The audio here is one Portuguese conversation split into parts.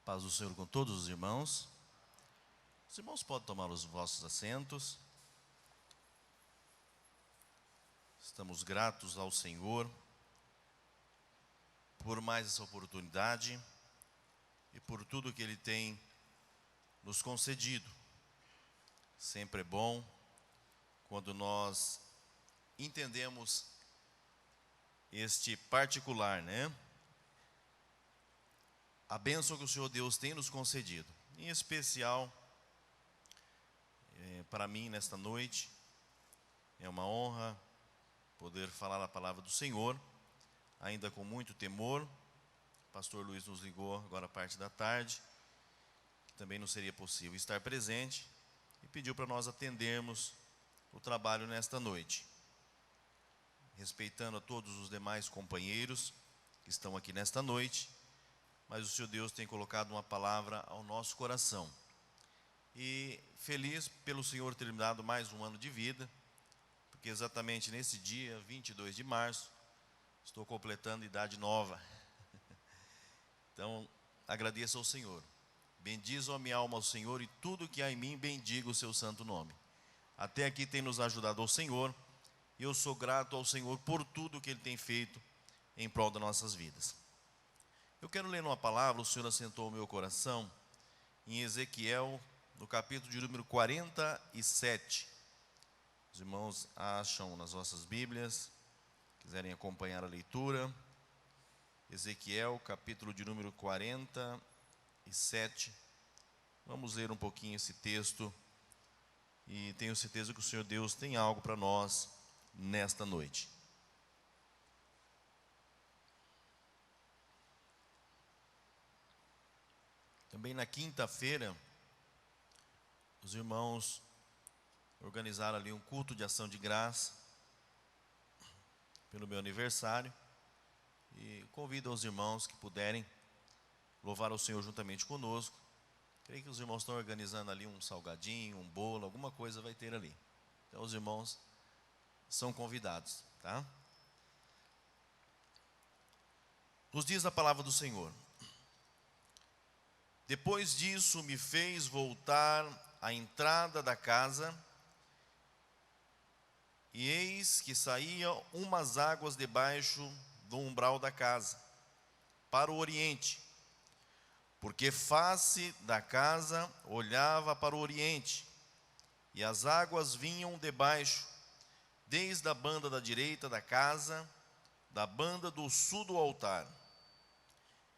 Paz do Senhor com todos os irmãos. Os irmãos podem tomar os vossos assentos. Estamos gratos ao Senhor por mais essa oportunidade e por tudo que Ele tem nos concedido. Sempre é bom quando nós entendemos este particular, a bênção que o Senhor Deus tem nos concedido. Em especial, para mim, nesta noite, é uma honra poder falar a palavra do Senhor, ainda com muito temor. O pastor Luiz nos ligou agora à parte da tarde, que também não seria possível estar presente, e pediu para nós atendermos o trabalho nesta noite. Respeitando a todos os demais companheiros que estão aqui nesta noite, mas o Senhor Deus tem colocado uma palavra ao nosso coração. E feliz pelo Senhor ter me dado mais um ano de vida, porque exatamente nesse dia, 22 de março, estou completando idade nova. Então, agradeço ao Senhor. Bendizo a minha alma ao Senhor e tudo que há em mim, bendiga o seu santo nome. Até aqui tem nos ajudado ao Senhor, e eu sou grato ao Senhor por tudo que Ele tem feito em prol das nossas vidas. Eu quero ler uma palavra, o Senhor assentou o meu coração, em Ezequiel, no capítulo de número 47. Os irmãos acham nas vossas Bíblias, quiserem acompanhar a leitura. Ezequiel, capítulo de número 47. Vamos ler um pouquinho esse texto, e tenho certeza que o Senhor Deus tem algo para nós nesta noite. Também na quinta-feira, os irmãos organizaram ali um culto de ação de graça pelo meu aniversário, e convido aos irmãos que puderem louvar ao Senhor juntamente conosco. Creio que os irmãos estão organizando ali um salgadinho, um bolo, alguma coisa vai ter ali. Então os irmãos são convidados, tá? Nos diz a palavra do Senhor: depois disso me fez voltar à entrada da casa, e eis que saíam umas águas debaixo do umbral da casa, para o oriente, porque face da casa olhava para o oriente, e as águas vinham debaixo, desde a banda da direita da casa, da banda do sul do altar.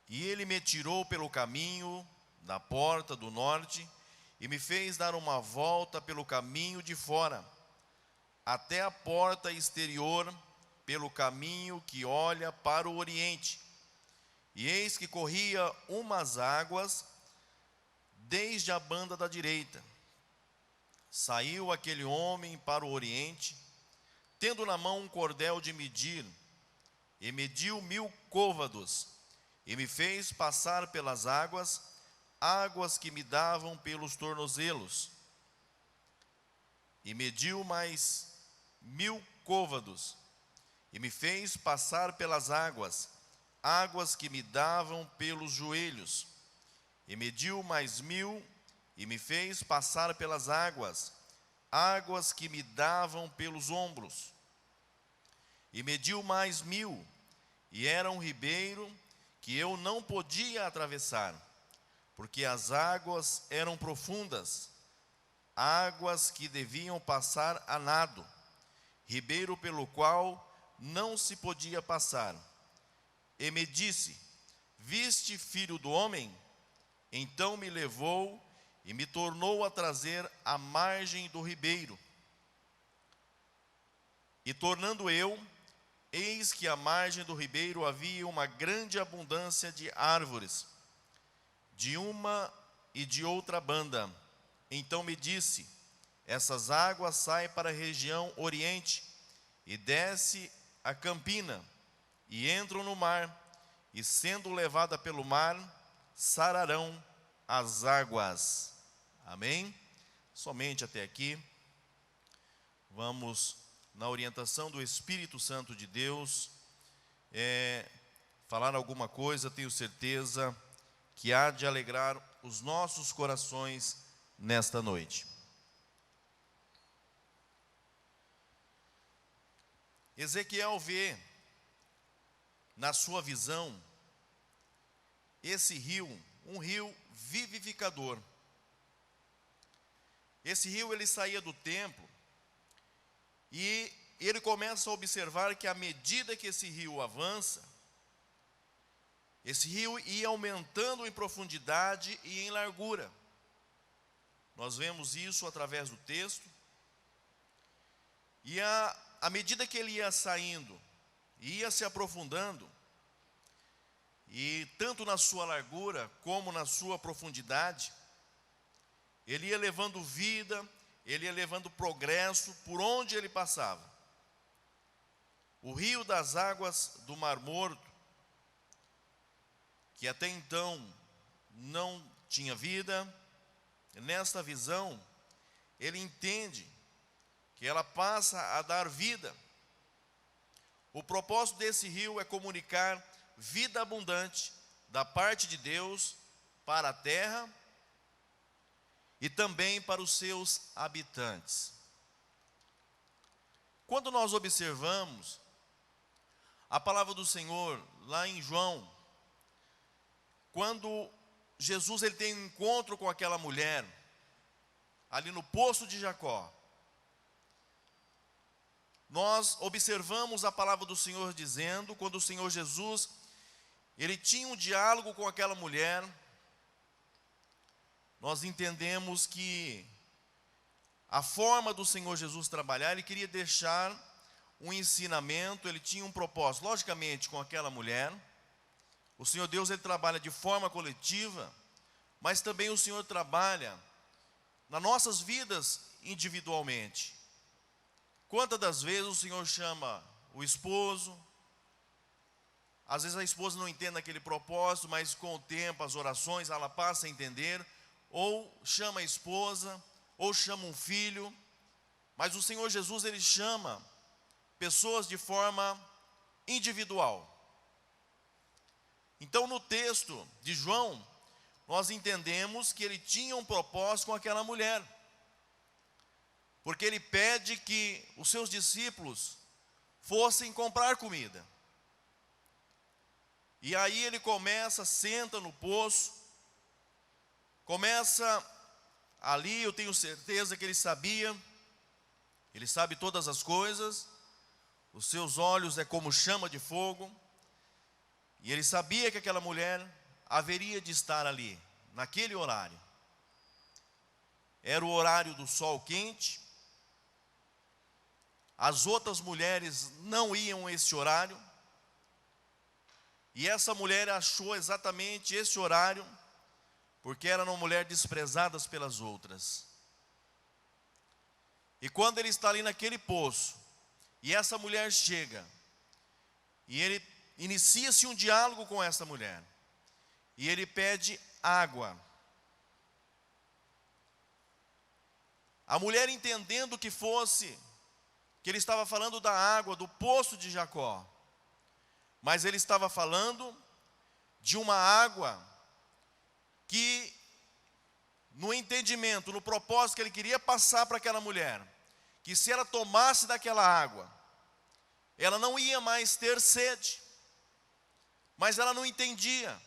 E ele me tirou pelo caminho da porta do norte, e me fez dar uma volta pelo caminho de fora, até a porta exterior, pelo caminho que olha para o oriente. E eis que corria umas águas desde a banda da direita. Saiu aquele homem para o oriente, tendo na mão um cordel de medir, e mediu 1000 côvados, e me fez passar pelas águas, águas que me davam pelos tornozelos. E mediu mais 1000 côvados, e me fez passar pelas águas, águas que me davam pelos joelhos. E mediu mais 1000, e me fez passar pelas águas, águas que me davam pelos ombros. E mediu mais 1000, e era um ribeiro que eu não podia atravessar, porque as águas eram profundas, águas que deviam passar a nado, ribeiro pelo qual não se podia passar. E me disse: viste, filho do homem? Então me levou e me tornou a trazer à margem do ribeiro. E tornando eu, eis que à margem do ribeiro havia uma grande abundância de árvores, de uma e de outra banda. Então me disse: essas águas saem para a região oriente, e desce a campina, e entram no mar, e sendo levada pelo mar, sararão as águas. Amém? Somente até aqui. Vamos, na orientação do Espírito Santo de Deus, falar alguma coisa. Tenho certeza que há de alegrar os nossos corações nesta noite. Ezequiel vê, na sua visão, esse rio, um rio vivificador. Esse rio, ele saía do templo e ele começa a observar que à medida que esse rio avança, esse rio ia aumentando em profundidade e em largura. Nós vemos isso através do texto. E à medida que ele ia saindo, ia se aprofundando, e tanto na sua largura como na sua profundidade, ele ia levando vida, ele ia levando progresso por onde ele passava. O rio das águas do Mar Morto, que até então não tinha vida, nesta visão, ele entende que ela passa a dar vida. O propósito desse rio é comunicar vida abundante da parte de Deus para a terra e também para os seus habitantes. Quando nós observamos a palavra do Senhor lá em João, quando Jesus ele tem um encontro com aquela mulher ali no poço de Jacó, nós observamos a palavra do Senhor dizendo, quando o Senhor Jesus ele tinha um diálogo com aquela mulher, nós entendemos que a forma do Senhor Jesus trabalhar, ele queria deixar um ensinamento, ele tinha um propósito, logicamente com aquela mulher. O Senhor Deus ele trabalha de forma coletiva, mas também o Senhor trabalha nas nossas vidas individualmente. Quantas das vezes o Senhor chama o esposo, às vezes a esposa não entende aquele propósito, mas com o tempo, as orações, ela passa a entender, ou chama a esposa, ou chama um filho, mas o Senhor Jesus ele chama pessoas de forma individual. Então no texto de João, nós entendemos que ele tinha um propósito com aquela mulher, porque ele pede que os seus discípulos fossem comprar comida. E aí ele começa, senta no poço, começa ali, eu tenho certeza que ele sabe todas as coisas, os seus olhos é como chama de fogo, e ele sabia que aquela mulher haveria de estar ali, naquele horário. Era o horário do sol quente, as outras mulheres não iam a esse horário, e essa mulher achou exatamente esse horário, porque era uma mulher desprezada pelas outras. E quando ele está ali naquele poço, e essa mulher chega, e ele inicia-se um diálogo com essa mulher, e ele pede água. A mulher entendendo que ele estava falando da água, do poço de Jacó, mas ele estava falando de uma água que, no entendimento, no propósito que ele queria passar para aquela mulher, que se ela tomasse daquela água, ela não ia mais ter sede, mas ela não entendia.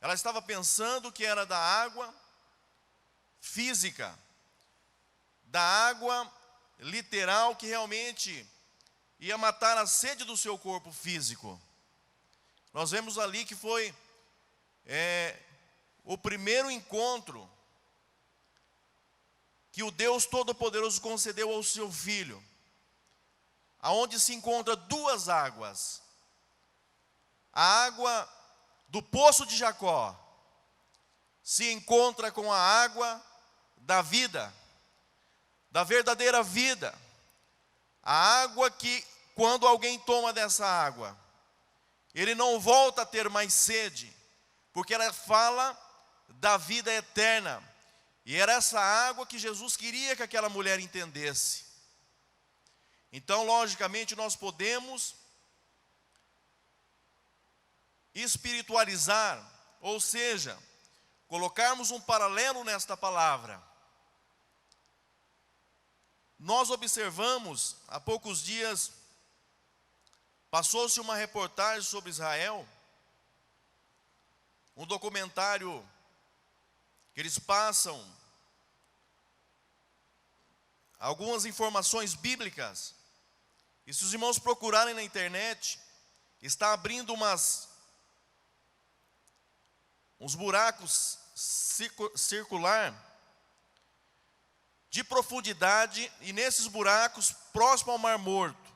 Ela estava pensando que era da água física, da água literal que realmente ia matar a sede do seu corpo físico. Nós vemos ali que foi o primeiro encontro que o Deus Todo-Poderoso concedeu ao seu Filho, aonde se encontra duas águas, a água do poço de Jacó se encontra com a água da vida, da verdadeira vida, a água que, quando alguém toma dessa água, ele não volta a ter mais sede, porque ela fala da vida eterna, e era essa água que Jesus queria que aquela mulher entendesse. Então, logicamente, nós podemos espiritualizar Ou seja, colocarmos um paralelo nesta palavra. Nós observamos, há poucos dias, passou-se uma reportagem sobre Israel, um documentário que eles passam algumas informações bíblicas. E se os irmãos procurarem na internet, está abrindo uns buracos circular de profundidade, e nesses buracos, próximo ao Mar Morto,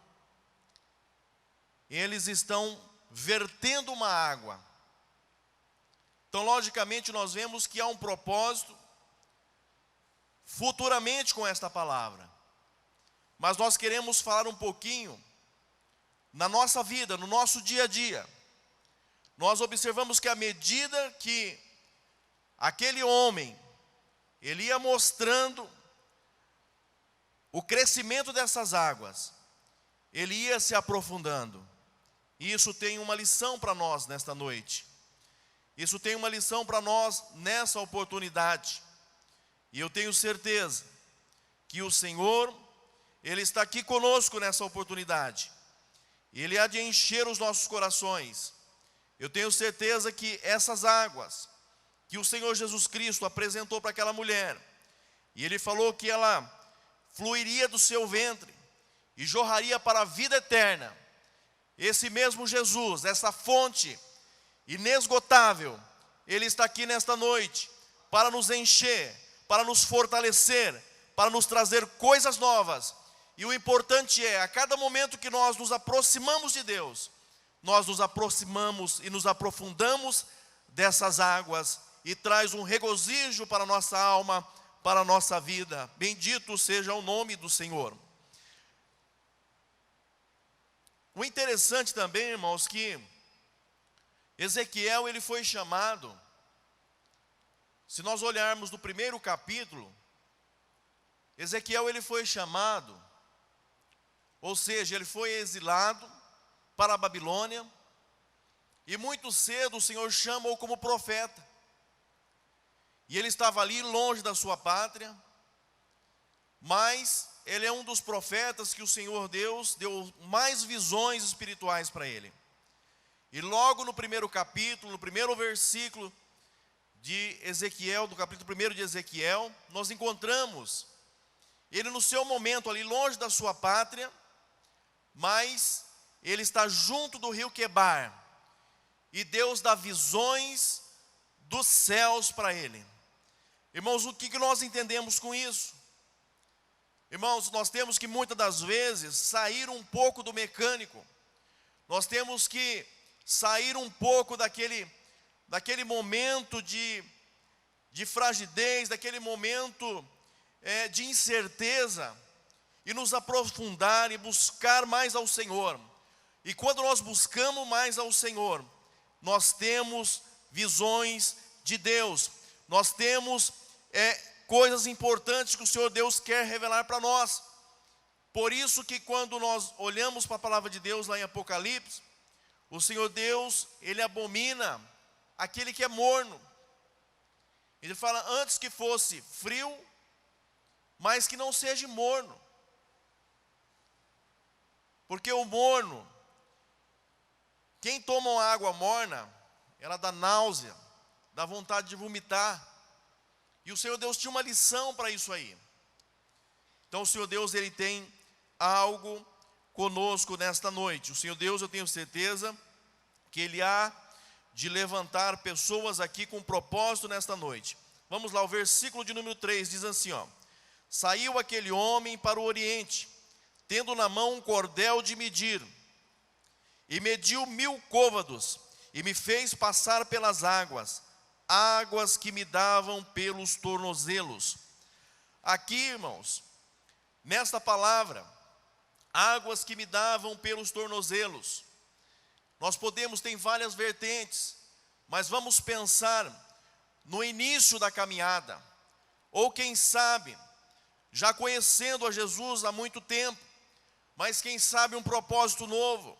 eles estão vertendo uma água. Então, logicamente, nós vemos que há um propósito futuramente com esta palavra. Mas nós queremos falar um pouquinho na nossa vida, no nosso dia a dia. Nós observamos que à medida que aquele homem, ele ia mostrando o crescimento dessas águas, ele ia se aprofundando. E isso tem uma lição para nós nesta noite. Isso tem uma lição para nós nessa oportunidade. E eu tenho certeza que o Senhor, Ele está aqui conosco nessa oportunidade. Ele há de encher os nossos corações. Eu tenho certeza que essas águas que o Senhor Jesus Cristo apresentou para aquela mulher, e Ele falou que ela fluiria do seu ventre e jorraria para a vida eterna. Esse mesmo Jesus, essa fonte inesgotável, Ele está aqui nesta noite para nos encher, para nos fortalecer, para nos trazer coisas novas. E o importante é, a cada momento que nós nos aproximamos de Deus, nós nos aproximamos e nos aprofundamos dessas águas, e traz um regozijo para a nossa alma, para a nossa vida. Bendito seja o nome do Senhor. O interessante também, irmãos, que Ezequiel, ele foi chamado, se nós olharmos no primeiro capítulo, Ezequiel, ele foi chamado, ou seja, ele foi exilado para a Babilônia, e muito cedo o Senhor chama-o como profeta. E ele estava ali longe da sua pátria, mas ele é um dos profetas que o Senhor Deus deu mais visões espirituais para ele. E logo no primeiro capítulo, no primeiro versículo de Ezequiel, do capítulo 1 de Ezequiel, nós encontramos ele no seu momento ali longe da sua pátria, mas ele está junto do rio Quebar, e Deus dá visões dos céus para ele. Irmãos, o que nós entendemos com isso? Irmãos, nós temos que muitas das vezes sair um pouco do mecânico. Nós temos que sair um pouco daquele momento de fragidez, daquele momento de incerteza, e nos aprofundar e buscar mais ao Senhor. E quando nós buscamos mais ao Senhor, nós temos visões de Deus, nós temos coisas importantes que o Senhor Deus quer revelar para nós. Por isso que quando nós olhamos para a palavra de Deus lá em Apocalipse, o Senhor Deus, Ele abomina aquele que é morno. Ele fala, antes que fosse frio, mas que não seja morno. Porque o morno, quem toma uma água morna, ela dá náusea, dá vontade de vomitar. E o Senhor Deus tinha uma lição para isso aí. Então o Senhor Deus, Ele tem algo conosco nesta noite. O Senhor Deus, eu tenho certeza que Ele há de levantar pessoas aqui com propósito nesta noite. Vamos lá, o versículo de número 3 diz assim, ó: saiu aquele homem para o oriente, tendo na mão um cordel de medir, e mediu 1000 côvados, e me fez passar pelas águas, águas que me davam pelos tornozelos. Aqui, irmãos, nesta palavra, águas que me davam pelos tornozelos, nós podemos ter várias vertentes, mas vamos pensar no início da caminhada, ou quem sabe, já conhecendo a Jesus há muito tempo, mas quem sabe um propósito novo,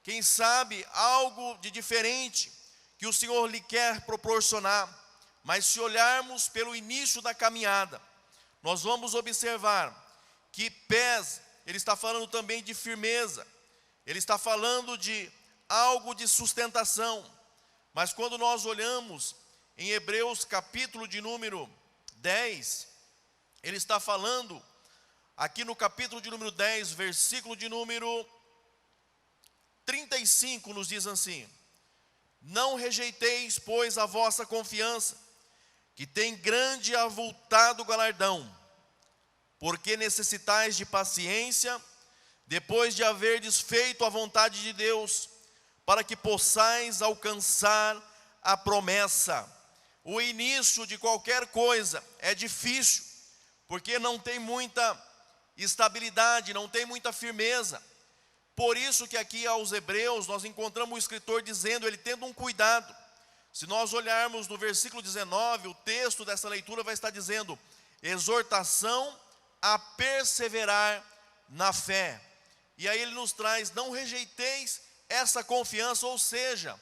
quem sabe algo de diferente, que o Senhor lhe quer proporcionar. Mas se olharmos pelo início da caminhada, nós vamos observar que pés, ele está falando também de firmeza, ele está falando de algo de sustentação. Mas quando nós olhamos em Hebreus capítulo de número 10, ele está falando, aqui no capítulo de número 10, versículo de número 35, nos diz assim: não rejeiteis, pois, a vossa confiança, que tem grande e avultado galardão, porque necessitais de paciência, depois de haverdes feito a vontade de Deus, para que possais alcançar a promessa. O início de qualquer coisa é difícil, porque não tem muita estabilidade, não tem muita firmeza. Por isso que aqui aos Hebreus nós encontramos o escritor dizendo, ele tendo um cuidado. Se nós olharmos no versículo 19, o texto dessa leitura vai estar dizendo: exortação a perseverar na fé. E aí ele nos traz: não rejeiteis essa confiança, ou seja,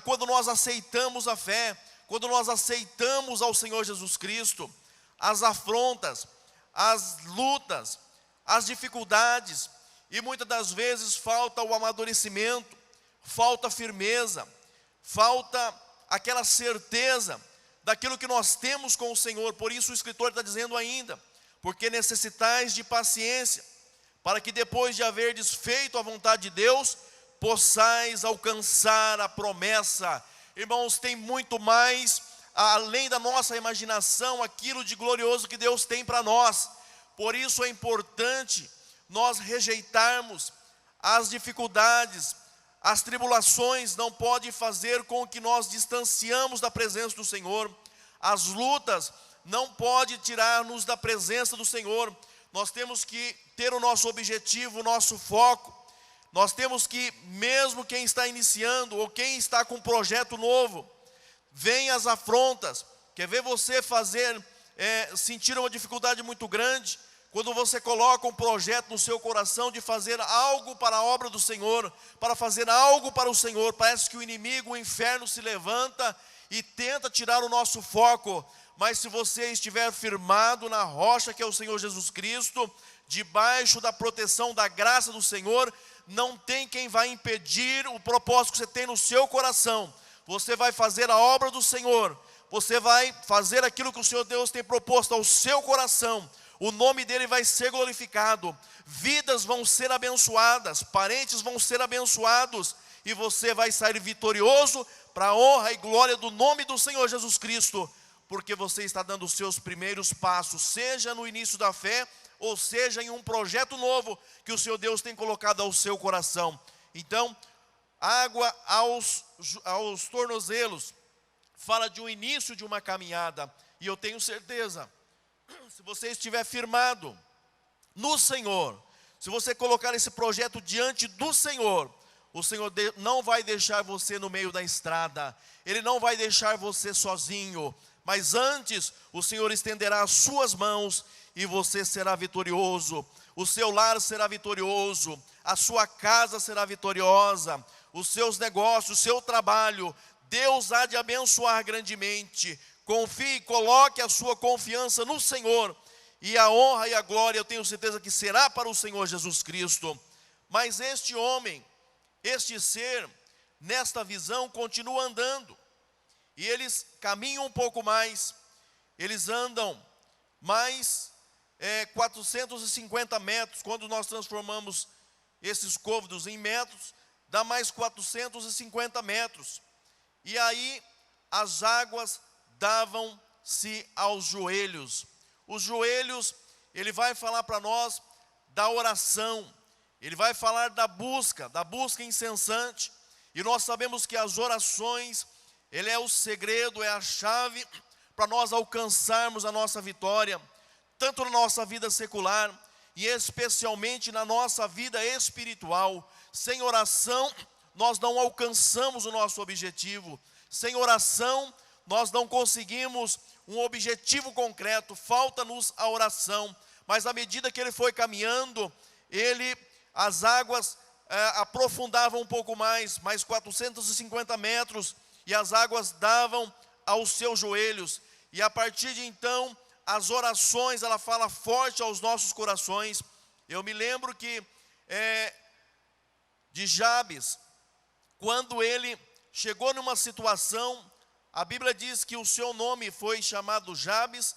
quando nós aceitamos a fé, quando nós aceitamos ao Senhor Jesus Cristo, as afrontas, as lutas, as dificuldades, e muitas das vezes falta o amadurecimento, falta firmeza, falta aquela certeza daquilo que nós temos com o Senhor. Por isso o escritor está dizendo ainda: porque necessitais de paciência, para que depois de haverdes feito a vontade de Deus, possais alcançar a promessa. Irmãos, tem muito mais, além da nossa imaginação, aquilo de glorioso que Deus tem para nós. Por isso é importante nós rejeitarmos as dificuldades, as tribulações não podem fazer com que nós distanciamos da presença do Senhor. As lutas não podem tirar-nos da presença do Senhor. Nós temos que ter o nosso objetivo, o nosso foco. Nós temos que, mesmo quem está iniciando ou quem está com um projeto novo, vem as afrontas, quer ver você sentir uma dificuldade muito grande, quando você coloca um projeto no seu coração de fazer algo para a obra do Senhor, para fazer algo para o Senhor, parece que o inimigo, o inferno se levanta e tenta tirar o nosso foco. Mas se você estiver firmado na rocha que é o Senhor Jesus Cristo, debaixo da proteção da graça do Senhor, não tem quem vai impedir o propósito que você tem no seu coração. Você vai fazer a obra do Senhor, você vai fazer aquilo que o Senhor Deus tem proposto ao seu coração. O nome dele vai ser glorificado, vidas vão ser abençoadas, parentes vão ser abençoados, e você vai sair vitorioso para a honra e glória do nome do Senhor Jesus Cristo, porque você está dando os seus primeiros passos, seja no início da fé, ou seja em um projeto novo que o Senhor Deus tem colocado ao seu coração. Então, água aos tornozelos fala de um início de uma caminhada, e eu tenho certeza, se você estiver firmado no Senhor, se você colocar esse projeto diante do Senhor, o Senhor não vai deixar você no meio da estrada, Ele não vai deixar você sozinho, mas antes o Senhor estenderá as suas mãos e você será vitorioso, o seu lar será vitorioso, a sua casa será vitoriosa, os seus negócios, o seu trabalho, Deus há de abençoar grandemente. Confie, coloque a sua confiança no Senhor, e a honra e a glória eu tenho certeza que será para o Senhor Jesus Cristo. Mas este homem, este ser, nesta visão continua andando, e eles caminham um pouco mais, eles andam mais 450 metros, quando nós transformamos esses côvados em metros, dá mais 450 metros, e aí as águas davam-se aos joelhos. Os joelhos, ele vai falar para nós da oração, ele vai falar da busca incessante, e nós sabemos que as orações, ele é o segredo, é a chave para nós alcançarmos a nossa vitória, tanto na nossa vida secular, e especialmente na nossa vida espiritual. Sem oração, nós não alcançamos o nosso objetivo. Sem oração, nós não conseguimos um objetivo concreto, falta-nos a oração. Mas à medida que ele foi caminhando, as águas aprofundavam um pouco mais 450 metros, e as águas davam aos seus joelhos. E a partir de então, as orações, ela fala forte aos nossos corações. Eu me lembro que de Jabes, quando ele chegou numa situação, a Bíblia diz que o seu nome foi chamado Jabes,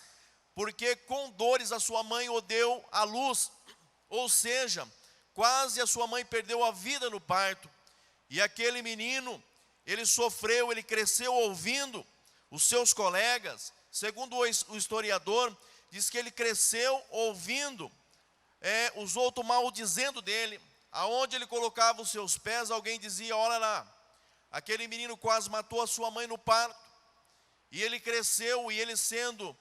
porque com dores a sua mãe o deu à luz, ou seja, quase a sua mãe perdeu a vida no parto. E aquele menino, ele sofreu, ele cresceu ouvindo os seus colegas. Segundo o historiador, diz que ele cresceu ouvindo os outros maldizendo dele. Aonde ele colocava os seus pés, alguém dizia: olha lá, aquele menino quase matou a sua mãe no parto. E ele cresceu, e ele sendo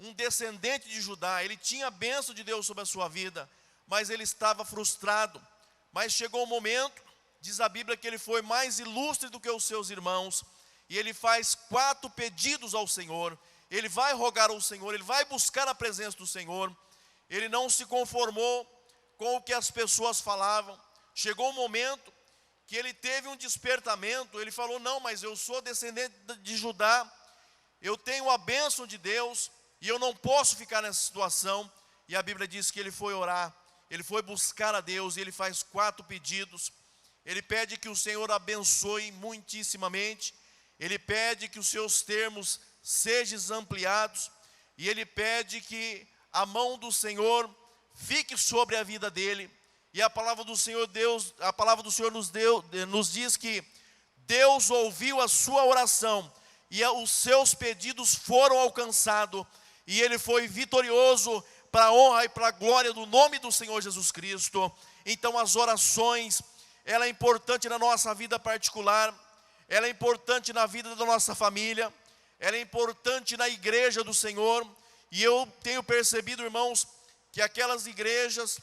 um descendente de Judá, ele tinha a bênção de Deus sobre a sua vida, mas ele estava frustrado. Mas chegou um momento, diz a Bíblia, que ele foi mais ilustre do que os seus irmãos, e ele faz 4 pedidos ao Senhor. Ele vai rogar ao Senhor, ele vai buscar a presença do Senhor. Ele não se conformou com o que as pessoas falavam. Chegou um momento que ele teve um despertamento. Ele falou: não, mas eu sou descendente de Judá, eu tenho a bênção de Deus, e eu não posso ficar nessa situação. E a Bíblia diz que ele foi orar, ele foi buscar a Deus, e ele faz 4 pedidos. Ele pede que o Senhor abençoe muitíssimamente, ele pede que os seus termos sejam ampliados, e ele pede que a mão do Senhor fique sobre a vida dele. E a palavra do Senhor nos diz que Deus ouviu a sua oração, e os seus pedidos foram alcançados, e ele foi vitorioso para a honra e para a glória do nome do Senhor Jesus Cristo. Então as orações, ela é importante na nossa vida particular, ela é importante na vida da nossa família, ela é importante na igreja do Senhor. E eu tenho percebido, irmãos, que aquelas igrejas,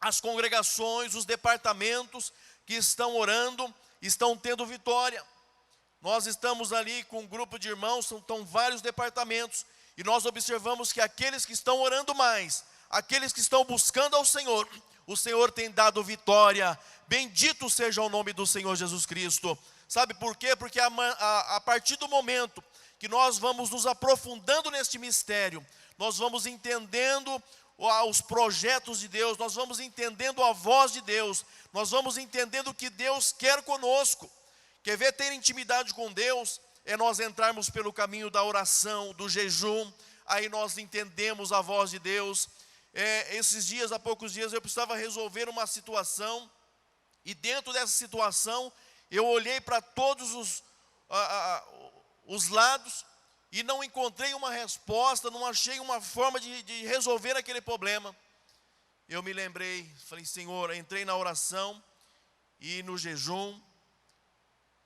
as congregações, os departamentos que estão orando, estão tendo vitória. Nós estamos ali com um grupo de irmãos, são vários departamentos, e nós observamos que aqueles que estão orando mais, aqueles que estão buscando ao Senhor, o Senhor tem dado vitória. Bendito seja o nome do Senhor Jesus Cristo. Sabe por quê? Porque a partir do momento que nós vamos nos aprofundando neste mistério, nós vamos entendendo os projetos de Deus, nós vamos entendendo a voz de Deus, nós vamos entendendo o que Deus quer conosco. Quer ver ter intimidade com Deus? É nós entrarmos pelo caminho da oração, do jejum. Aí nós entendemos a voz de Deus. Há poucos dias eu precisava resolver uma situação, e dentro dessa situação eu olhei para todos os lados e não encontrei uma resposta, não achei uma forma de resolver aquele problema. Eu me lembrei, falei: Senhor, entrei na oração e no jejum,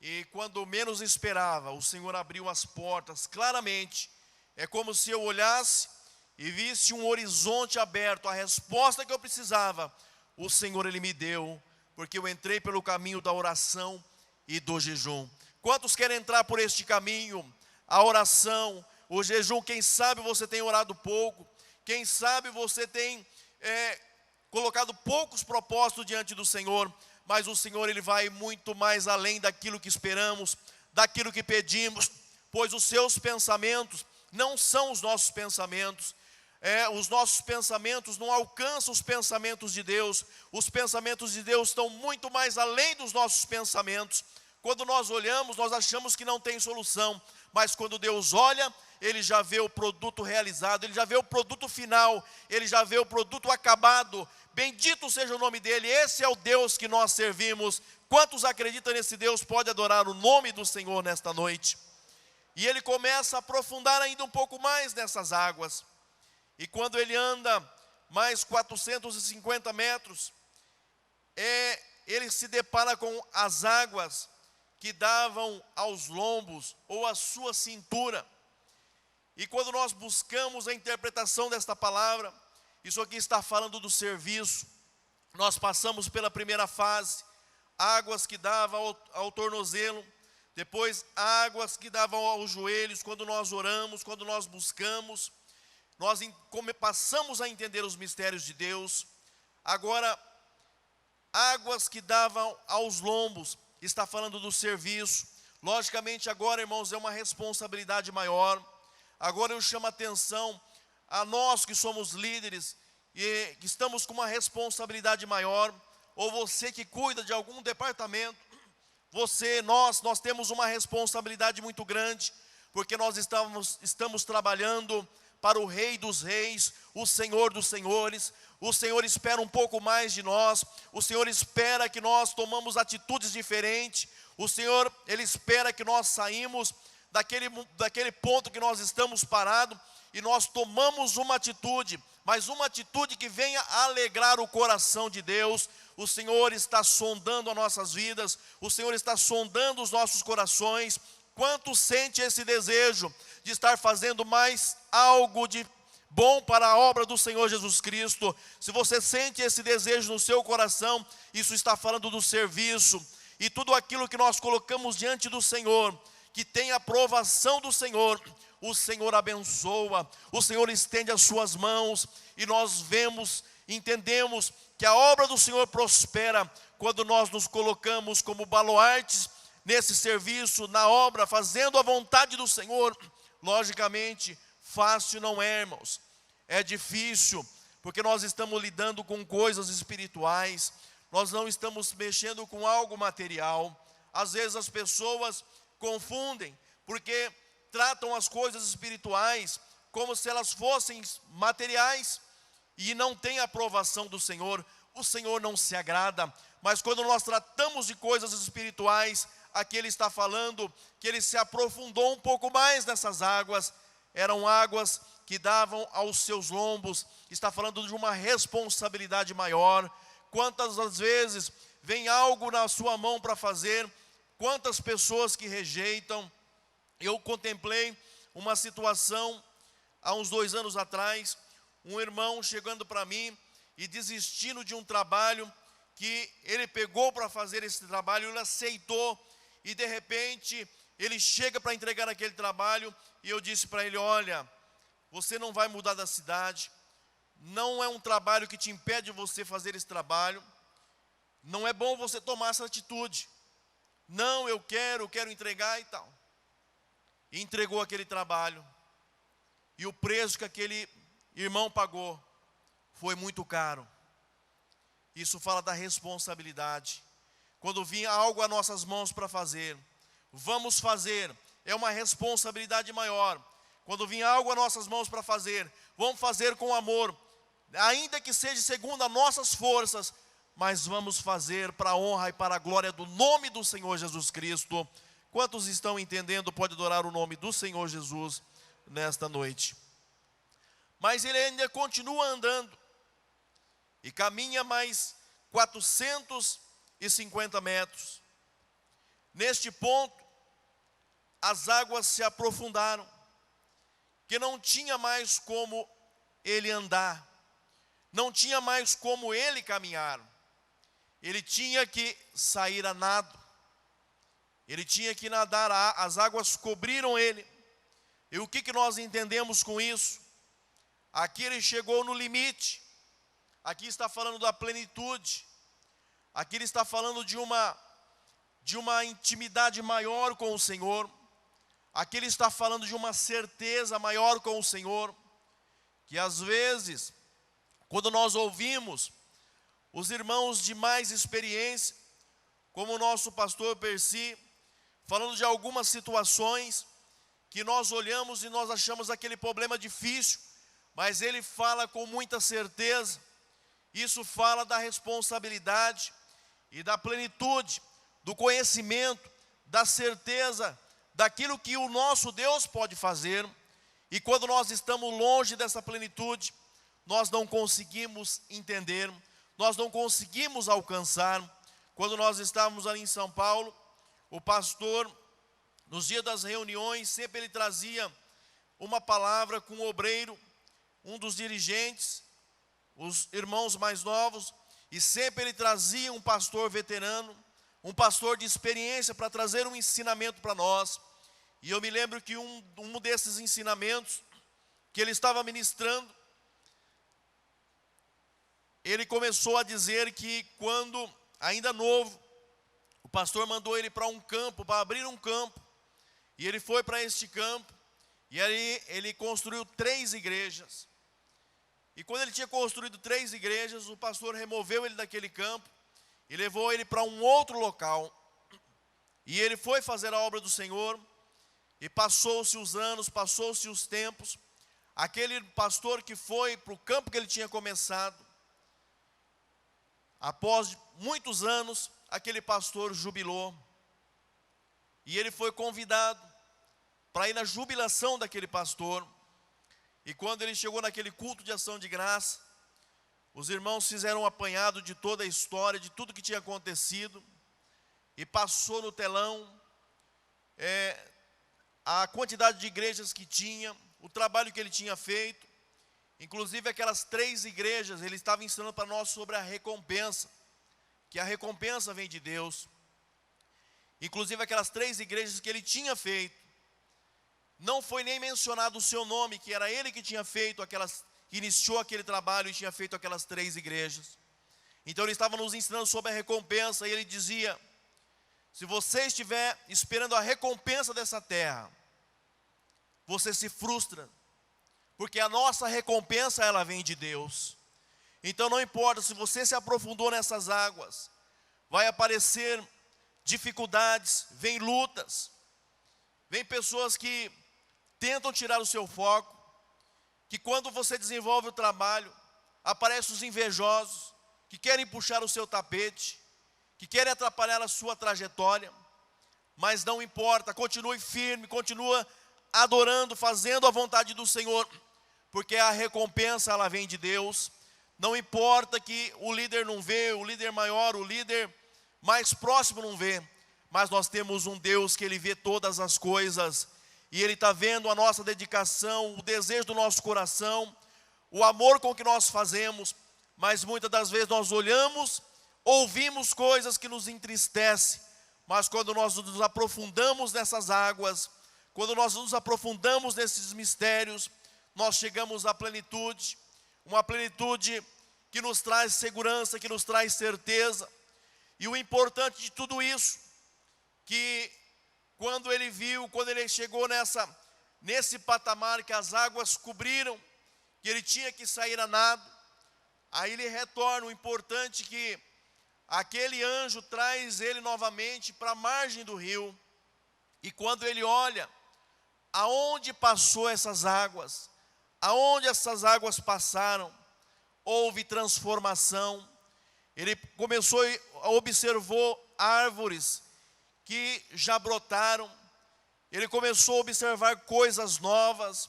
e quando menos esperava, o Senhor abriu as portas claramente. É como se eu olhasse e visse um horizonte aberto. A resposta que eu precisava, o Senhor, Ele me deu, porque eu entrei pelo caminho da oração e do jejum. Quantos querem entrar por este caminho? A oração, o jejum. Quem sabe você tem orado pouco, quem sabe você tem colocado poucos propósitos diante do Senhor, mas o Senhor, Ele vai muito mais além daquilo que esperamos, daquilo que pedimos, pois os seus pensamentos não são os nossos pensamentos. Os nossos pensamentos não alcançam os pensamentos de Deus. Os pensamentos de Deus estão muito mais além dos nossos pensamentos. Quando nós olhamos, nós achamos que não tem solução, mas quando Deus olha, Ele já vê o produto realizado, Ele já vê o produto final, Ele já vê o produto acabado. Bendito seja o nome dEle. Esse é o Deus que nós servimos. Quantos acreditam nesse Deus? Pode adorar o nome do Senhor nesta noite. E ele começa a aprofundar ainda um pouco mais nessas águas. E quando ele anda mais 450 metros, ele se depara com as águas que davam aos lombos ou à sua cintura. E quando nós buscamos a interpretação desta palavra, isso aqui está falando do serviço. Nós passamos pela primeira fase, águas que davam ao tornozelo, depois águas que davam aos joelhos. Quando nós oramos, quando nós buscamos, nós passamos a entender os mistérios de Deus. Agora, águas que davam aos lombos, está falando do serviço. Logicamente agora, irmãos, é uma responsabilidade maior. Agora eu chamo a atenção a nós que somos líderes e que estamos com uma responsabilidade maior, ou você que cuida de algum departamento, nós temos uma responsabilidade muito grande, porque nós estamos trabalhando para o Rei dos Reis, o Senhor dos Senhores. O Senhor espera um pouco mais de nós, o Senhor espera que nós tomamos atitudes diferentes, o Senhor, Ele espera que nós saímos daquele ponto que nós estamos parados, e nós tomamos uma atitude, mas uma atitude que venha alegrar o coração de Deus. O Senhor está sondando as nossas vidas, o Senhor está sondando os nossos corações. Quanto sente esse desejo de estar fazendo mais algo de bom para a obra do Senhor Jesus Cristo? Se você sente esse desejo no seu coração, isso está falando do serviço, e tudo aquilo que nós colocamos diante do Senhor, que tem a aprovação do Senhor, o Senhor abençoa, o Senhor estende as suas mãos, e nós entendemos que a obra do Senhor prospera quando nós nos colocamos como baluartes nesse serviço, na obra, fazendo a vontade do Senhor. Logicamente, fácil não é, irmãos, é difícil, porque nós estamos lidando com coisas espirituais, nós não estamos mexendo com algo material. Às vezes as pessoas confundem, porque tratam as coisas espirituais como se elas fossem materiais, e não tem a aprovação do Senhor. O Senhor não se agrada, mas quando nós tratamos de coisas espirituais, aqui Ele está falando que Ele se aprofundou um pouco mais nessas águas. Eram águas que davam aos seus lombos, está falando de uma responsabilidade maior. Quantas das vezes vem algo na sua mão para fazer, quantas pessoas que rejeitam. Eu contemplei uma situação há uns 2 anos atrás, um irmão chegando para mim e desistindo de um trabalho que ele pegou para fazer esse trabalho, ele aceitou, e de repente ele chega para entregar aquele trabalho, e eu disse para ele: olha, você não vai mudar da cidade, não é um trabalho que te impede de você fazer esse trabalho, não é bom você tomar essa atitude. Não, eu quero entregar e tal. E entregou aquele trabalho, e o preço que aquele irmão pagou foi muito caro. Isso fala da responsabilidade. Quando vinha algo às nossas mãos para fazer, vamos fazer, é uma responsabilidade maior. Quando vinha algo às nossas mãos para fazer, vamos fazer com amor, ainda que seja segundo as nossas forças, mas vamos fazer para a honra e para a glória do nome do Senhor Jesus Cristo. Quantos estão entendendo? Pode adorar o nome do Senhor Jesus nesta noite. Mas ele ainda continua andando, e caminha mais 450 metros. Neste ponto, as águas se aprofundaram, que não tinha mais como ele andar, não tinha mais como ele caminhar. Ele tinha que sair a nado, ele tinha que nadar, as águas cobriram ele. E o que nós entendemos com isso? Aqui ele chegou no limite, aqui está falando da plenitude, aqui ele está falando de uma intimidade maior com o Senhor, aqui ele está falando de uma certeza maior com o Senhor, que às vezes, quando nós ouvimos os irmãos de mais experiência, como o nosso pastor Percy, falando de algumas situações que nós olhamos e nós achamos aquele problema difícil, mas ele fala com muita certeza. Isso fala da responsabilidade e da plenitude, do conhecimento, da certeza daquilo que o nosso Deus pode fazer. E quando nós estamos longe dessa plenitude, nós não conseguimos entender, nós não conseguimos alcançar. Quando nós estávamos ali em São Paulo, o pastor, nos dias das reuniões, sempre ele trazia uma palavra com o obreiro, um dos dirigentes, os irmãos mais novos, e sempre ele trazia um pastor veterano, um pastor de experiência, para trazer um ensinamento para nós. E eu me lembro que um desses ensinamentos que ele estava ministrando, ele começou a dizer que quando ainda novo, o pastor mandou ele para um campo, para abrir um campo. E ele foi para este campo, e aí ele construiu 3 igrejas. E quando ele tinha construído 3 igrejas, o pastor removeu ele daquele campo e levou ele para um outro local. E ele foi fazer a obra do Senhor, e passou-se os anos, passou-se os tempos. Aquele pastor que foi para o campo que ele tinha começado, após muitos anos, aquele pastor jubilou. E ele foi convidado para ir na jubilação daquele pastor. E quando ele chegou naquele culto de ação de graça, os irmãos fizeram um apanhado de toda a história, de tudo que tinha acontecido, e passou no telão a quantidade de igrejas que tinha, o trabalho que ele tinha feito. Inclusive aquelas 3 igrejas, ele estava ensinando para nós sobre a recompensa, que a recompensa vem de Deus. Inclusive aquelas 3 igrejas que ele tinha feito, não foi nem mencionado o seu nome, que era ele que tinha feito aquelas, que iniciou aquele trabalho e tinha feito aquelas 3 igrejas. Então ele estava nos ensinando sobre a recompensa, e ele dizia: se você estiver esperando a recompensa dessa terra, você se frustra, porque a nossa recompensa, ela vem de Deus. Então não importa se você se aprofundou nessas águas, vai aparecer dificuldades, vem lutas, vem pessoas que tentam tirar o seu foco, que quando você desenvolve o trabalho, aparecem os invejosos, que querem puxar o seu tapete, que querem atrapalhar a sua trajetória. Mas não importa, continue firme, continua adorando, fazendo a vontade do Senhor, porque a recompensa, ela vem de Deus. Não importa que o líder não vê, o líder maior, o líder mais próximo não vê, mas nós temos um Deus que Ele vê todas as coisas, e Ele está vendo a nossa dedicação, o desejo do nosso coração, o amor com que nós fazemos. Mas muitas das vezes nós olhamos, ouvimos coisas que nos entristecem, mas quando nós nos aprofundamos nessas águas, quando nós nos aprofundamos nesses mistérios, nós chegamos à plenitude, uma plenitude que nos traz segurança, que nos traz certeza. E o importante de tudo isso, que quando ele viu, quando ele chegou nesse patamar que as águas cobriram, que ele tinha que sair a nado, aí ele retorna. O importante é que aquele anjo traz ele novamente para a margem do rio, e quando ele olha aonde passou essas águas, aonde essas águas passaram, houve transformação. Ele começou a observar árvores que já brotaram, ele começou a observar coisas novas,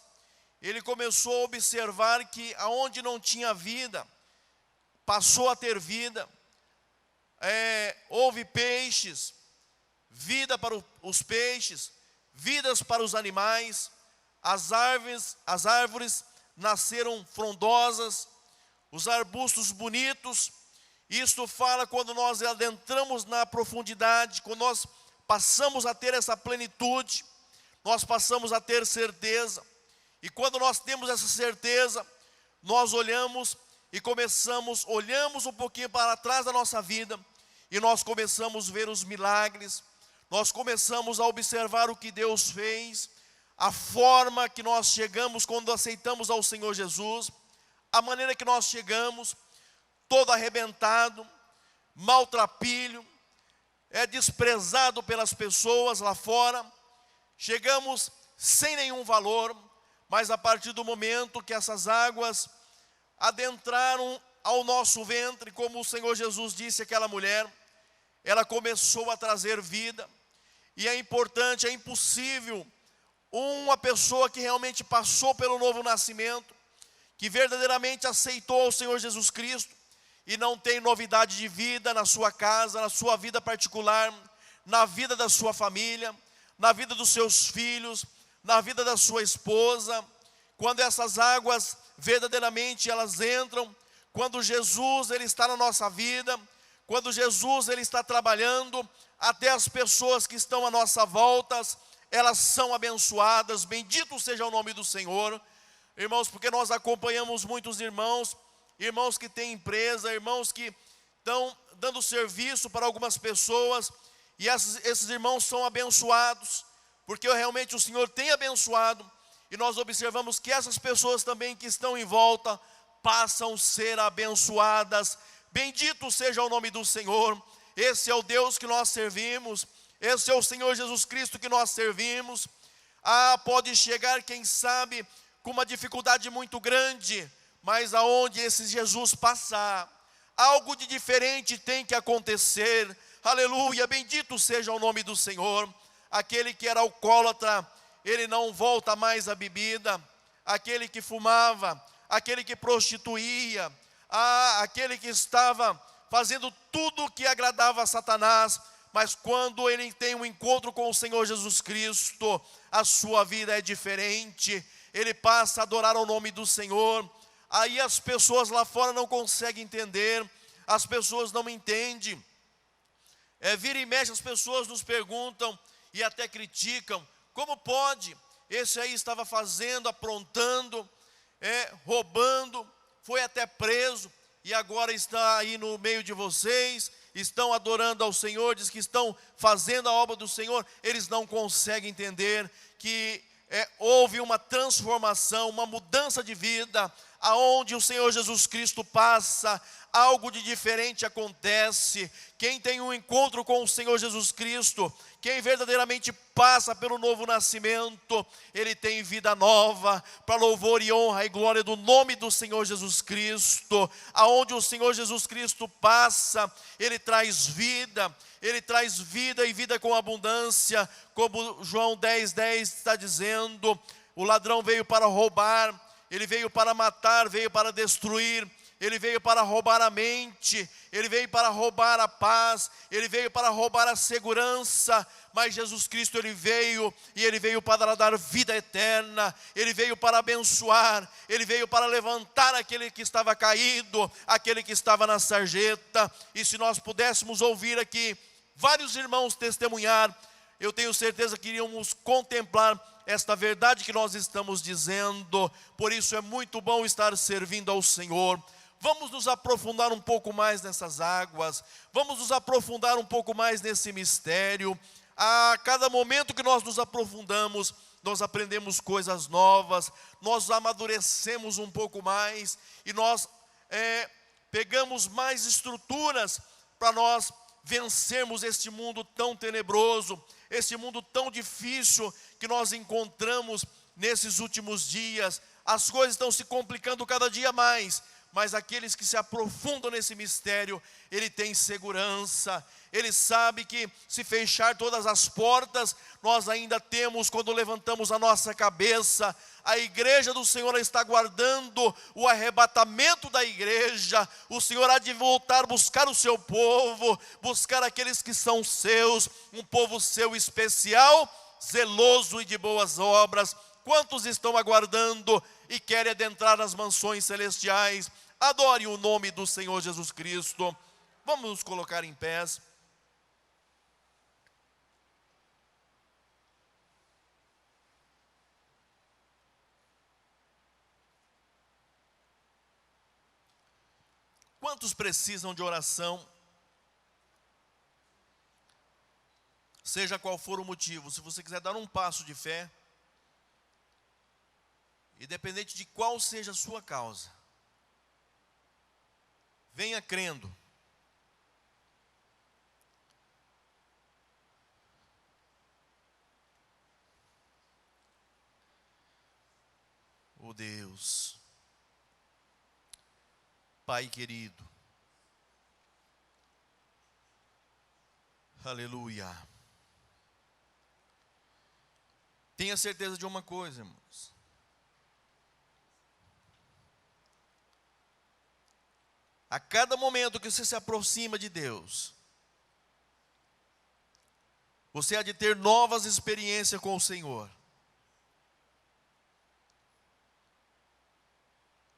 ele começou a observar que aonde não tinha vida, passou a ter vida. Houve peixes, vida para os peixes, vidas para os animais, as árvores nasceram frondosas, os arbustos bonitos. Isto fala quando nós adentramos na profundidade, quando nós passamos a ter essa plenitude, nós passamos a ter certeza. E quando nós temos essa certeza, nós olhamos um pouquinho para trás da nossa vida, e nós começamos a ver os milagres, nós começamos a observar o que Deus fez, a forma que nós chegamos quando aceitamos ao Senhor Jesus, a maneira que nós chegamos, todo arrebentado, maltrapilho, desprezado pelas pessoas lá fora, chegamos sem nenhum valor, mas a partir do momento que essas águas adentraram ao nosso ventre, como o Senhor Jesus disse àquela mulher, ela começou a trazer vida. E é importante, é impossível uma pessoa que realmente passou pelo novo nascimento, que verdadeiramente aceitou o Senhor Jesus Cristo, e não tem novidade de vida na sua casa, na sua vida particular, na vida da sua família, na vida dos seus filhos, na vida da sua esposa. Quando essas águas verdadeiramente elas entram, quando Jesus ele está na nossa vida, quando Jesus ele está trabalhando, até as pessoas que estão à nossa volta, elas são abençoadas. Bendito seja o nome do Senhor, irmãos, porque nós acompanhamos muitos irmãos que têm empresa, irmãos que estão dando serviço para algumas pessoas, e esses irmãos são abençoados, porque realmente o Senhor tem abençoado, e nós observamos que essas pessoas também que estão em volta passam a ser abençoadas. Bendito seja o nome do Senhor. Esse é o Deus que nós servimos, esse é o Senhor Jesus Cristo que nós servimos. Pode chegar, quem sabe, com uma dificuldade muito grande, mas aonde esse Jesus passar, algo de diferente tem que acontecer. Aleluia, bendito seja o nome do Senhor. Aquele que era alcoólatra, ele não volta mais à bebida. Aquele que fumava, aquele que prostituía, aquele que estava fazendo tudo que agradava a Satanás, mas quando ele tem um encontro com o Senhor Jesus Cristo, a sua vida é diferente, ele passa a adorar o nome do Senhor. Aí as pessoas lá fora não conseguem entender, as pessoas não entendem. Vira e mexe, as pessoas nos perguntam e até criticam: como pode? Esse aí estava fazendo, aprontando, roubando, foi até preso, e agora está aí no meio de vocês, estão adorando ao Senhor, diz que estão fazendo a obra do Senhor. Eles não conseguem entender que houve uma transformação, uma mudança de vida, aonde o Senhor Jesus Cristo passa, algo de diferente acontece. Quem tem um encontro com o Senhor Jesus Cristo, quem verdadeiramente passa pelo novo nascimento, ele tem vida nova, para louvor e honra e glória do nome do Senhor Jesus Cristo. Aonde o Senhor Jesus Cristo passa, ele traz vida e vida com abundância, como João 10:10 está dizendo: o ladrão veio para roubar, ele veio para matar, veio para destruir. Ele veio para roubar a mente, ele veio para roubar a paz, ele veio para roubar a segurança, mas Jesus Cristo ele veio para dar vida eterna, ele veio para abençoar, ele veio para levantar aquele que estava caído, aquele que estava na sarjeta. E se nós pudéssemos ouvir aqui vários irmãos testemunhar, eu tenho certeza que iríamos contemplar esta verdade que nós estamos dizendo. Por isso é muito bom estar servindo ao Senhor. Vamos nos aprofundar um pouco mais nessas águas, vamos nos aprofundar um pouco mais nesse mistério. A cada momento que nós nos aprofundamos, nós aprendemos coisas novas, nós amadurecemos um pouco mais, e nós pegamos mais estruturas para nós vencermos este mundo tão tenebroso, este mundo tão difícil que nós encontramos nesses últimos dias. As coisas estão se complicando cada dia mais, mas aqueles que se aprofundam nesse mistério, ele tem segurança, ele sabe que se fechar todas as portas, nós ainda temos, quando levantamos a nossa cabeça, a igreja do Senhor está guardando o arrebatamento da igreja. O Senhor há de voltar, buscar o seu povo, buscar aqueles que são seus, um povo seu especial, zeloso e de boas obras. Quantos estão aguardando e querem adentrar as mansões celestiais? Adore o nome do Senhor Jesus Cristo. Vamos nos colocar em pés. Quantos precisam de oração? Seja qual for o motivo, se você quiser dar um passo de fé, independente de qual seja a sua causa, venha crendo. Oh Deus, Pai querido, aleluia. Tenha certeza de uma coisa, irmãos. A cada momento que você se aproxima de Deus, você há de ter novas experiências com o Senhor.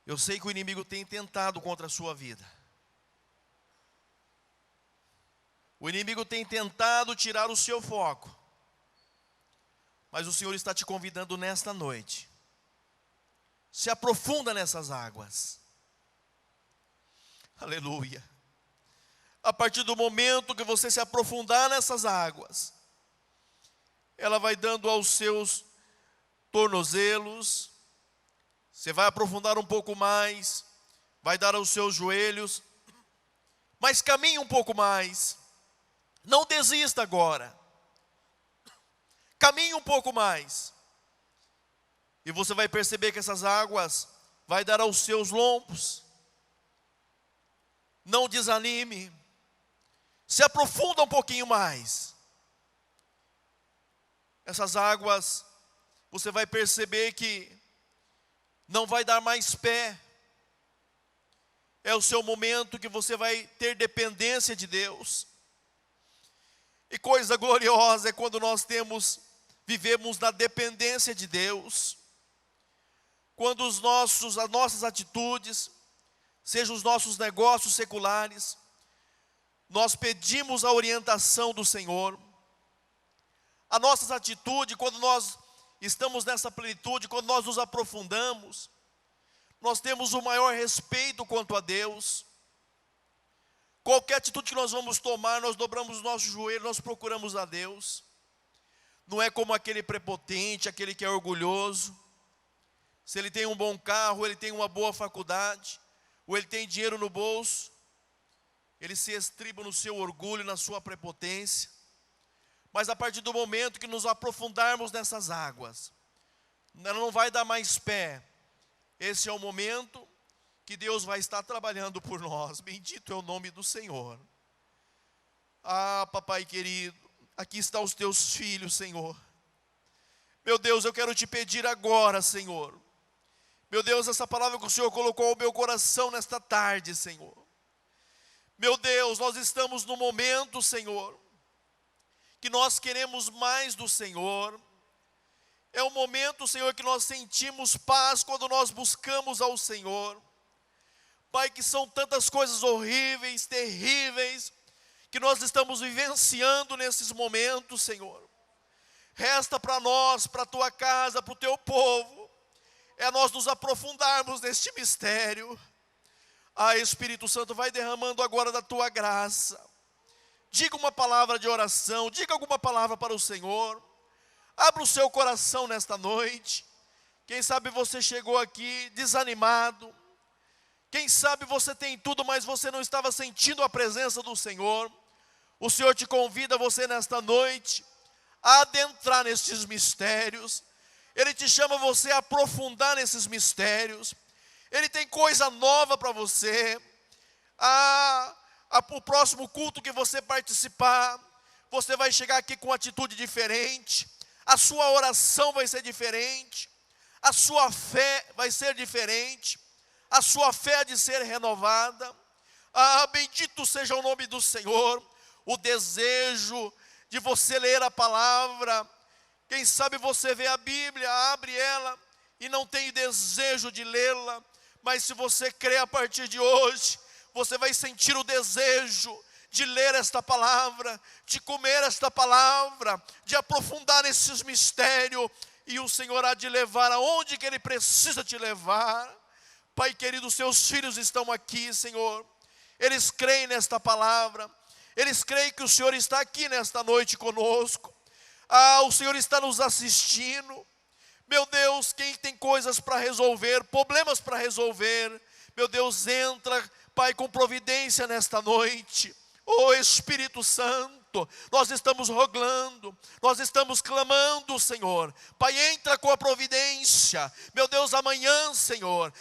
Eu sei que o inimigo tem tentado contra a sua vida. O inimigo tem tentado tirar o seu foco. Mas o Senhor está te convidando nesta noite. Se aprofunda nessas águas. Aleluia. A partir do momento que você se aprofundar nessas águas, ela vai dando aos seus tornozelos, você vai aprofundar um pouco mais, vai dar aos seus joelhos, mas caminhe um pouco mais, não desista agora, caminhe um pouco mais, e você vai perceber que essas águas vai dar aos seus lombos. Não desanime, se aprofunda um pouquinho mais. Essas águas, você vai perceber que não vai dar mais pé. É o seu momento que você vai ter dependência de Deus. E coisa gloriosa é quando nós vivemos na dependência de Deus. Quando as nossas atitudes, sejam os nossos negócios seculares, nós pedimos a orientação do Senhor. A nossa atitude, quando nós estamos nessa plenitude, quando nós nos aprofundamos, nós temos o maior respeito quanto a Deus. Qualquer atitude que nós vamos tomar, nós dobramos o nosso joelho, nós procuramos a Deus. Não é como aquele prepotente, aquele que é orgulhoso. Se ele tem um bom carro, ele tem uma boa faculdade, ou ele tem dinheiro no bolso, ele se estriba no seu orgulho, na sua prepotência. Mas a partir do momento que nos aprofundarmos nessas águas, ela não vai dar mais pé. Esse é o momento que Deus vai estar trabalhando por nós. Bendito é o nome do Senhor. Ah, papai querido, aqui estão os teus filhos, Senhor. Meu Deus, eu quero te pedir agora, Senhor. Meu Deus, essa palavra que o Senhor colocou ao meu coração nesta tarde, Senhor. Meu Deus, nós estamos no momento, Senhor, que nós queremos mais do Senhor. É o momento, Senhor, que nós sentimos paz quando nós buscamos ao Senhor. Pai, que são tantas coisas horríveis, terríveis, que nós estamos vivenciando nesses momentos, Senhor. Resta para nós, para a tua casa, para o teu povo, é nós nos aprofundarmos neste mistério. Ah, Espírito Santo, vai derramando agora da tua graça. Diga uma palavra de oração, diga alguma palavra para o Senhor. Abra o seu coração nesta noite. Quem sabe você chegou aqui desanimado. Quem sabe você tem tudo, mas você não estava sentindo a presença do Senhor. O Senhor te convida, você nesta noite, a adentrar nestes mistérios. Ele te chama você a aprofundar nesses mistérios. Ele tem coisa nova para você. O próximo culto que você participar, você vai chegar aqui com uma atitude diferente. A sua oração vai ser diferente. A sua fé vai ser diferente. A sua fé há de ser renovada. Ah, bendito seja o nome do Senhor. O desejo de você ler a palavra. Quem sabe você vê a Bíblia, abre ela e não tem desejo de lê-la. Mas se você crê a partir de hoje, você vai sentir o desejo de ler esta palavra, de comer esta palavra, de aprofundar esses mistérios. E o Senhor há de levar aonde que Ele precisa te levar. Pai querido, seus filhos estão aqui, Senhor. Eles creem nesta palavra. Eles creem que o Senhor está aqui nesta noite conosco. Ah, o Senhor está nos assistindo. Meu Deus, quem tem coisas para resolver, problemas para resolver, meu Deus, entra, Pai, com providência nesta noite. Oh Espírito Santo, nós estamos rogando, nós estamos clamando, Senhor. Pai, entra com a providência. Meu Deus, amanhã, Senhor,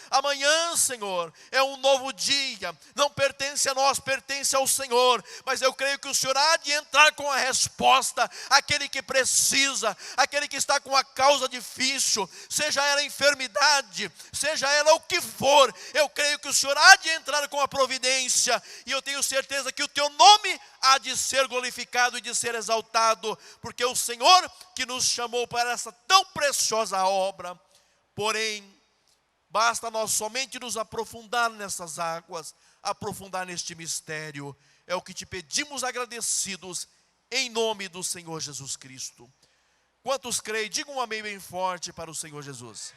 é um novo dia. Não pertence a nós, pertence ao Senhor. Mas eu creio que o Senhor há de entrar com a resposta. Aquele que precisa, aquele que está com a causa difícil, seja ela enfermidade, seja ela o que for, eu creio que o Senhor há de entrar com a providência. E eu tenho certeza que o teu nome há de ser glorificado e de ser exaltado, porque o Senhor que nos chamou para essa tão preciosa obra. Porém, basta nós somente nos aprofundar nessas águas, aprofundar neste mistério. É o que te pedimos agradecidos, em nome do Senhor Jesus Cristo. Quantos creem? Digam um amém bem forte para o Senhor Jesus.